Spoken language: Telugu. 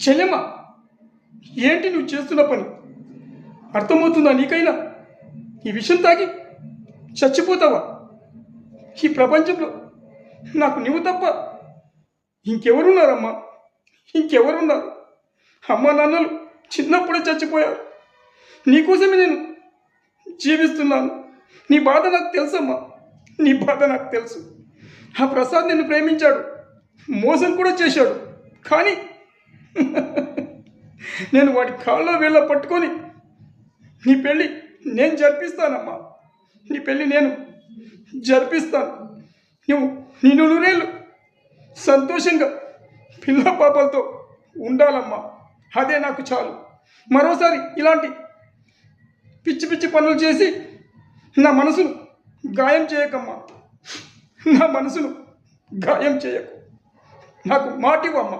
చెల్లెమ్మ, ఏంటి నువ్వు చేస్తున్న పని? అర్థమవుతుందా నీకైనా? ఈ విషయం తాగి చచ్చిపోతావా? ఈ ప్రపంచంలో నాకు నువ్వు తప్ప ఇంకెవరున్నారమ్మా? ఇంకెవరున్నారు? అమ్మా నాన్నలు చిన్నప్పుడే చచ్చిపోయారు. నీకోసమే నేను జీవిస్తున్నాను. నీ బాధ నాకు తెలుసమ్మా, నీ బాధ నాకు తెలుసు. ఆ ప్రసాద్ నిన్ను ప్రేమించాడు, మోసం కూడా చేశాడు. కానీ నేను వాడి కాళ్ళలో వేళ్ళ పట్టుకొని నీ పెళ్ళి నేను జరిపిస్తానమ్మా. నీ పెళ్ళి నేను జరిపిస్తాను. నువ్వు నిన్ను నూరేళ్ళు సంతోషంగా పిల్ల పాపలతో ఉండాలమ్మా. అదే నాకు చాలు. మరోసారి ఇలాంటి పిచ్చి పిచ్చి పనులు చేసి నా మనసును గాయం చేయకమ్మా. నా మనసును గాయం చేయకు. నాకు మాటివమ్మా.